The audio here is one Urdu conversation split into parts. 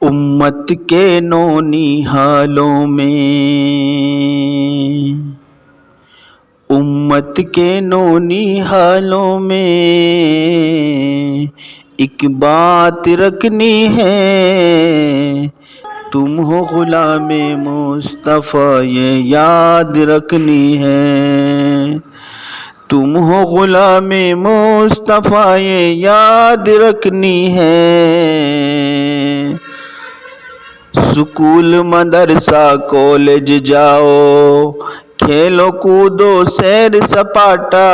امت کے نونی حالوں میں، امت کے نونی حالوں میں ایک بات رکھنی ہے، تم ہو غلام مصطفیٰ یہ یاد رکھنی ہے، تم ہو غلام مصطفیٰ یہ یاد رکھنی ہے۔ سکول مدرسہ کالج جاؤ، کھیلو کودو سیر سپاٹا،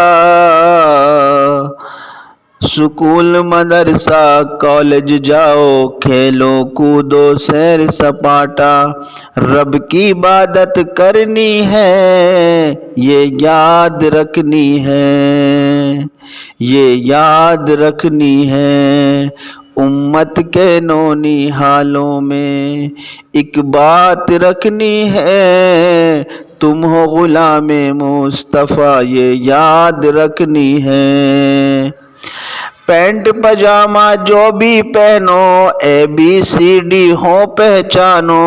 سکول مدرسہ کالج جاؤ، کھیلو کودو سیر سپاٹا، رب کی عبادت کرنی ہے یہ یاد رکھنی ہے، یہ یاد رکھنی ہے۔ امت کے نونی حالوں میں ایک بات رکھنی ہے، تم ہو غلام مصطفیٰ یہ یاد رکھنی ہے۔ پینٹ پجامہ جو بھی پہنو، ABCD ہو پہچانو،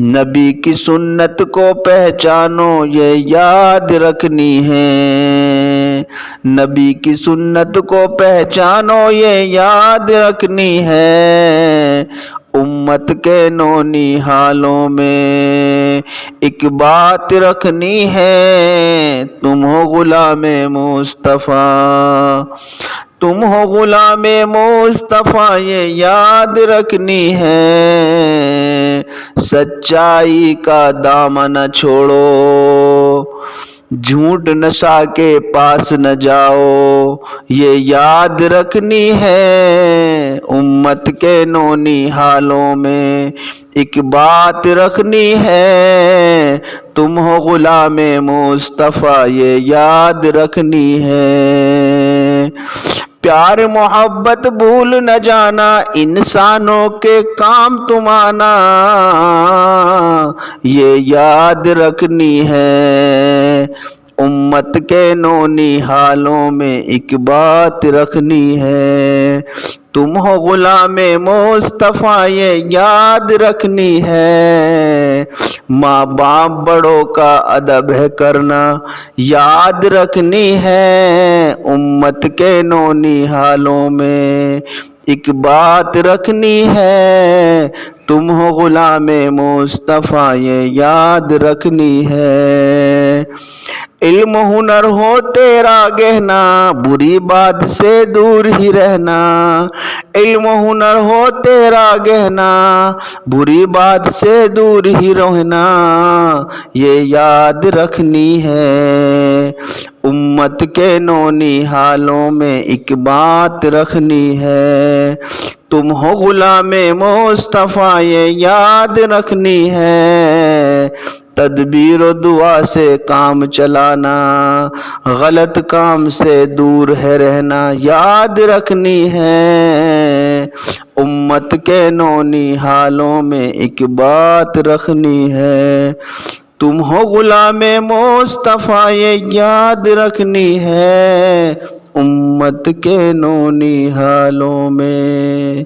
نبی کی سنت کو پہچانو یہ یاد رکھنی ہے، نبی کی سنت کو پہچانو یہ یاد رکھنی ہے۔ امت کے نونی حالوں میں ایک بات رکھنی ہے، تم ہو غلام مصطفیٰ، تم ہو غلام مصطفیٰ یہ یاد رکھنی ہے۔ سچائی کا دامن چھوڑو، جھوٹ نشہ کے پاس نہ جاؤ یہ یاد رکھنی ہے۔ امت کے نونی حالوں میں ایک بات رکھنی ہے، تم ہو غلام مصطفیٰ یہ یاد رکھنی ہے۔ پیار محبت بھول نہ جانا، انسانوں کے کام تم آنا یہ یاد رکھنی ہے۔ امت کے نونی حالوں میں ایک بات رکھنی ہے، تم ہو غلام مصطفیٰ یہ یاد رکھنی ہے۔ ماں باپ بڑوں کا ادب ہے کرنا یاد رکھنی ہے۔ امت کے نونی حالوں میں ایک بات رکھنی ہے، تم ہو غلام مصطفیٰ یہ یاد رکھنی ہے۔ علم ہنر ہو تیرا گہنا، بری بات سے دور ہی رہنا، علم ہنر ہو تیرا گہنا، بری بات سے دور ہی رہنا یہ یاد رکھنی ہے۔ امت کے نونی حالوں میں ایک بات رکھنی ہے، تم ہو غلام مصطفیٰ یہ یاد رکھنی ہے۔ تدبیر و دعا سے کام چلانا، غلط کام سے دور ہے رہنا یاد رکھنی ہے۔ امت کے نونی حالوں میں ایک بات رکھنی ہے، تم ہو غلام مصطفیٰ یہ یاد رکھنی ہے۔ امت کے نونی حالوں میں